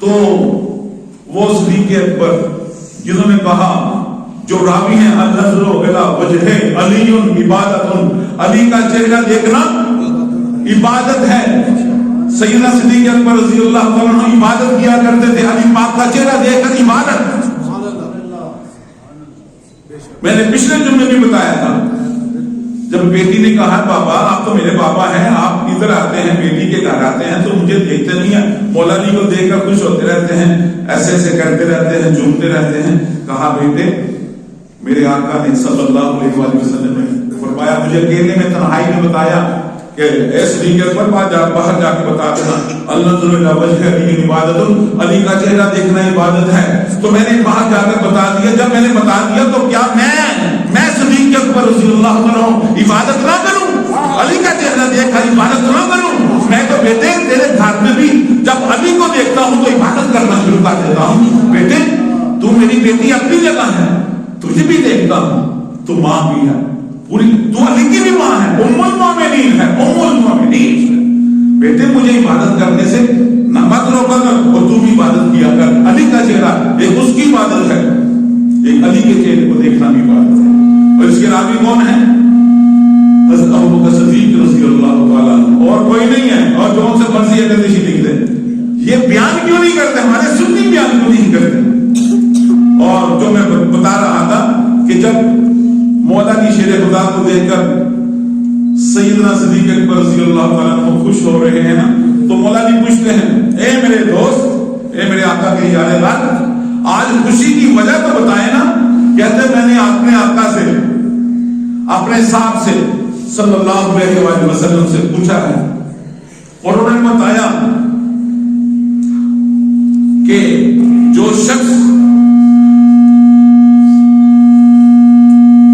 تو وہ صدیق اکبر جنہوں نے کہا، جو راوی ہیں، النظر الی وجہ علی عبادت، علی کا چہرہ دیکھنا عبادت ہے. سیدنا صدیق اکبر رضی اللہ عنہ عبادت کیا کرتے تھے، علی پاک کا چہرہ دیکھ کر عبادت. میں نے پچھلے جمعے بھی بتایا تھا، جب بیٹی نے کہا بابا آپ تو میرے بابا ہیں، آپ ادھر آتے ہیں بیٹی کے گھر آتے ہیں تو مجھے دیکھتے نہیں ہیں، مولا علی کو دیکھ کر خوش ہوتے رہتے ہیں، ایسے ایسے کرتے رہتے ہیں، جھومتے رہتے ہیں. کہا بیٹے میرے آقا نے صلی اللہ علیہ وآلہ وسلم نے فرمایا، مجھے اکیلے میں تنہائی میں بتایا کہ اے صدیق اکبر باہر جا کے بتا دینا، النظر الی وجہ علی عبادت، علی کا چہرہ دیکھنا عبادت ہے. تو میں نے باہر جا کر بتا دیا. جب میں نے بتا دیا تو کیا میں صدیق اکبر رضی اللہ عنہ عبادت نہ کروں؟ علی کا چہرہ دیکھ کر عبادت نہ کروں؟ میں تو بیٹے تیرے گھر میں بھی جب علی کو دیکھتا ہوں تو عبادت کرنا شروع کر دیتا ہوں. بیٹے تو میری بیٹی اپنی جگہ ہے، تجھے بھی دیکھتا ہوں، تو ماں بھی ہے پوری، تو علی کی بھی ماں ہے، ام المومنین ہے، ام المومنین. بیٹے مجھے عبادت کرنے سے نہ مت روکا کر، اور تو بھی عبادت کیا کر. علی کا چہرہ ایک اس کی عبادت ہے، ایک علی کے چہرے کو دیکھنا بھی عبادت ہے. اور اس کے راوی کون ہے؟ حضرت ابوبکر صدیق رضی اللہ تعالیٰ عنہ، اور کوئی نہیں ہے. اور جو ان سے مرضی ہے کہ لکھ دے. یہ بیان کیوں نہیں کرتے؟ ہمارے سنی بیان کیوں نہیں کرتے؟ اور جو میں بتا رہا تھا کہ جب مولا کی شیر خدا کو دیکھ کر سیدنا صدیق اکبر رضی اللہ تعالیٰ عنہ خوش ہو رہے ہیں نا، تو مولا بھی پوچھتے ہیں، اے میرے دوست، اے میرے آقا کے یار غار، آج خوشی کی وجہ تو بتائے نا. کہتے میں نے اپنے آقا سے، اپنے صاحب سے صلی اللہ علیہ وآلہ وسلم سے پوچھا ہے، اور انہوں نے بتایا کہ جو شخص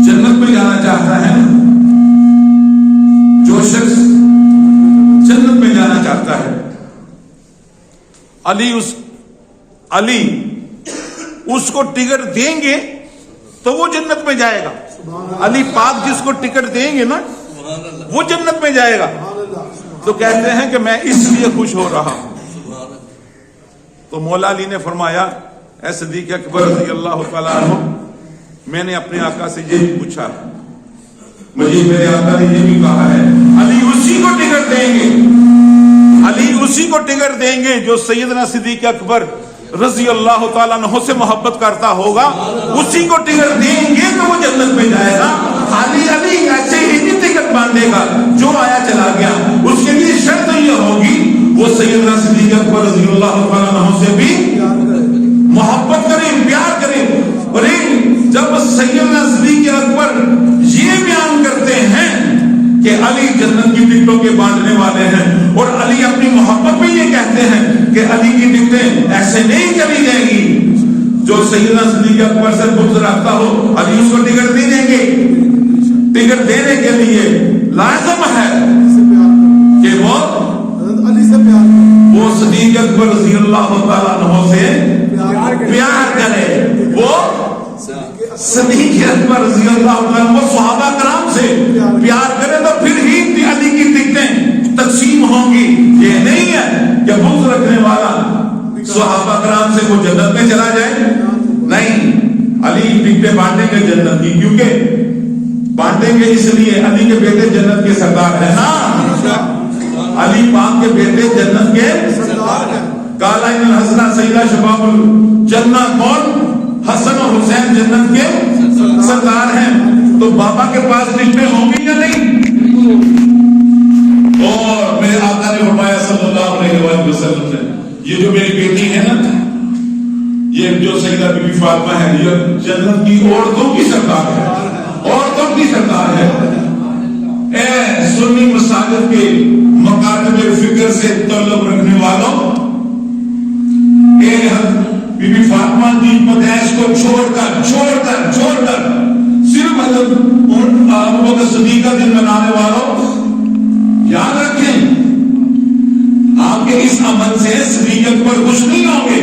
جنت میں جانا چاہتا ہے، جو شخص جنت میں جانا چاہتا ہے، علی اس کو ٹکٹ دیں گے تو وہ جنت میں جائے گا. علی پاک جس کو ٹکٹ دیں گے نا وہ جنت میں جائے گا. تو کہتے ہیں کہ میں اس لیے خوش ہو رہا ہوں. تو مولا علی نے فرمایا، اے صدیق اکبر رضی اللہ تعالیٰ عنہ، میں نے اپنے آقا سے یہ بھی پوچھا، مجھے میرے آقا نے یہ بھی کہا ہے، علی اسی کو ٹکٹ دیں گے، علی اسی کو ٹکٹ دیں گے جو سیدنا صدیق اکبر رضی اللہ تعالیٰ عنہ سے محبت کرتا ہوگا، اسی کو ٹکٹ دیں گے تو وہ جنت میں جائے گا. علی ایسے ہی نہیں ٹکٹ باندھے گا، جو آیا چلا گیا. اس کے لیے شرط یہ ہوگی وہ سیدنا صدیق اکبر رضی اللہ تعالیٰ عنہ سے بھی محبت کرے، پیار کرے. اور جب سیدنا صدیق اکبر یہ بیان کرتے ہیں کہ علی جنت کی ٹکٹوں کے بانٹنے والے ہیں، اور علی اپنی محبت میں یہ کہتے ہیں کہ علی کی ٹکٹیں ایسے نہیں چلی جائیں گی، جو سیدنا صدیق اکبر سے بغض رکھتا ہو علی اس کو ٹکٹ نہیں دیں گے. ٹکٹ دینے کے لیے لازم ہے کہ وہ صدیق اکبر رضی اللہ تعالیٰ عنہ سے پیار کرے، وہ صدیق اکبر رضی اللہ تعالیٰ عنہ صحابہ کرام سے پیار کرے، تو پھر ہی علی کی ٹکٹیں تقسیم ہوں گی. یہ نہیں ہے کہ بغض رکھنے والا صحابہ کرام سے وہ جنت میں چلا جائے. نہیں، علی ٹکٹیں بانٹیں گے جنت کی، کیونکہ بانٹیں گے اس لیے علی کے بیٹے جنت کے سردار ہیں نا. علی پاک کے بیٹے جنت کے سردار ہیں. قال ان الحسن سیدہ شباب الجنہ، کون؟ حسن اور حسین جنت کے سردار ہیں. تو بابا کے پاس ٹکٹیں ہوں گی یا نہیں؟ اور میرے آقا نے فرمایا صلی اللہ علیہ وآلہ وسلم سے، یہ جو میری بیٹی ہے نا، یہ جو سیدہ بی بی فاطمہ ہے، یہ جنت کی عورتوں کی سردار ہے، عورتوں کی سردار ہے. اے سنی مساجد کے مکاتب فکر سے تعلق رکھنے والوں، اے بی بی فاطمہ کی پیدائش کو چھوڑ کر صرف حضرت ابوبکر صدیق کا دن منانے والوں، یاد رکھیں آپ کے اس عمل سے صدیق اکبر خوش نہیں ہوں گے.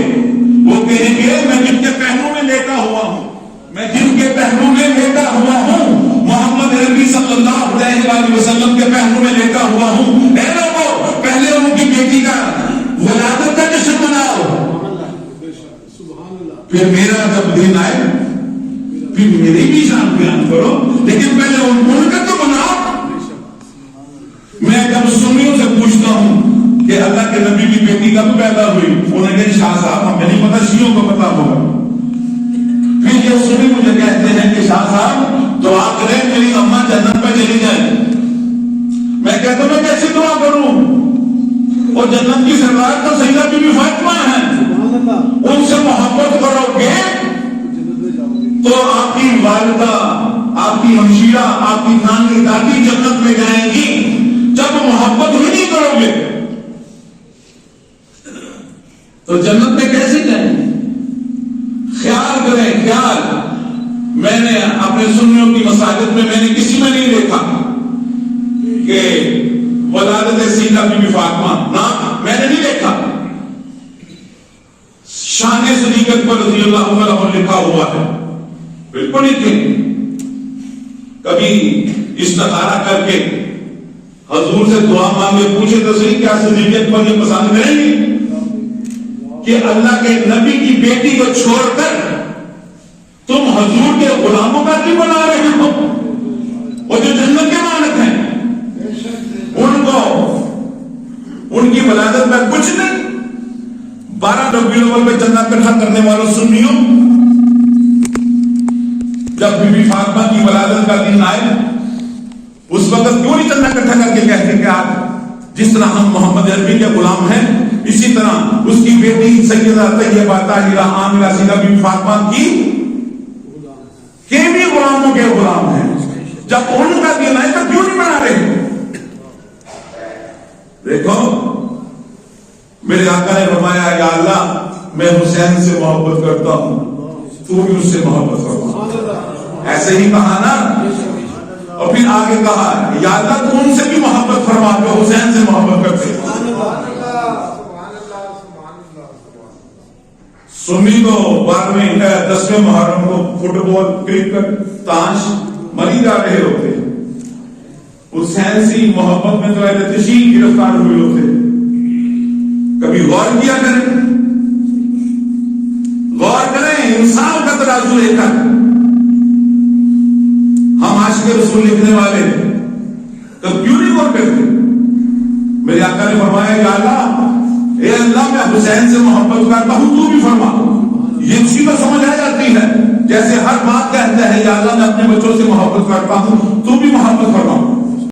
وہ کہیں گے میں جن کے پہلو میں لیٹا ہوا ہوں، میں جن کے پہلو میں لیٹا ہوا ہوں، محمد عربی صلی اللہ علیہ وآلہ وسلم کے پہلو میں لیٹا ہوا ہوں. اے لوگوں، پہلے ان کی بیٹی کا ولادت کا جشن مناؤ، پھر میرا جب دن آئے پھر میری بھی شان بیان کرو، لیکن پہلے ان کا تو بناؤ۔ میں جب سنیوں سے پوچھتا ہوں کہ اللہ کے نبی کی بیٹی کب پیدا ہوئی، انہوں نے کہا شاہ صاحب ہمیں نہیں پتا، شیعوں کو پتا ہوگا۔ پھر یہ سنی مجھے کہتے ہیں کہ شاہ صاحب دعا کریں میری اماں جنت پہ چلی جائے۔ میں کہتا ہوں میں کیسے دعا کروں؟ اور جنت کی سردار تو سیدہ بی بی فاطمہ ہے، ان سے محبت کرو گے تو آپ کی والدہ، آپ کی ہمشیرہ، آپ کی نانی دادی جنت میں جائیں گی۔ جب محبت ہی نہیں کرو گے تو جنت میں کیسے جائیں گے؟ خیال کریں، خیال۔ میں نے اپنے سنیوں کی مساجد میں نے کسی میں نہیں دیکھا کہ ولادت سیدہ بی بی فاطمہ، نہ میں نے نہیں دیکھا۔ شان صدیقت پر رضی اللہ عنہ لکھا ہوا ہے، بالکل نہیں۔ کبھی استخارہ کر کے حضور سے دعا مانگے، پوچھے تو صحیح کیا صدیقت پر یہ پسند کریں گے کہ اللہ کے نبی کی بیٹی کو چھوڑ کر تم حضور کے غلاموں کا کیوں بنا رہے ہو؟ وہ جو جنت کے مالک ہیں ان کو ان کی ولادت میں کچھ نہیں۔ 12 ربیع الاول میں چندہ اکٹھا کرنے والوں سنیوں، جب بی بی فاطمہ کی ولادت کا دن آئے اس وقت کیوں نہیں چندہ اکٹھا کر کے کہتے کہ آپ جس طرح ہم محمد عربی کے غلام ہیں اسی طرح اس کی بیٹی سیدہ طیبہ طاہرہ عامرہ سیدہ بی بی فاطمہ کی بھی غلاموں کے غلام ہیں۔ جب ان کا دن آئے تو کیوں نہیں بنا رہے؟ دیکھو میرے آقا نے فرمایا یا اللہ میں حسین سے محبت کرتا ہوں، تو بھی اس سے محبت فرما۔ ایسے ہی کہا نا، اور پھر آگے کہا یا اللہ تو ان سے بھی محبت فرما جو حسین سے محبت کرتے۔ سنی تو 12ویں 10ویں محرم کو فٹ بال، کرکٹ، تاش مری جا رہے ہوتے، حسین سے محبت میں تو تشیع گرفتار ہوئے ہوتے۔ کبھی غور کیا کریں، غور کریں، انسان کا ترازو لے کر ہم عاشق رسول لکھنے والے تو کیوں نہیں غور کرتے؟ میرے آقا نے فرمایا یا اللہ، اے اللہ میں حسین سے محبت کرتا ہوں تو بھی فرما۔ یہ اسی کو سمجھ آ جاتی ہے جیسے ہر بات کہتا ہے یا اللہ میں اپنے بچوں سے محبت کرتا ہوں تو بھی محبت فرما۔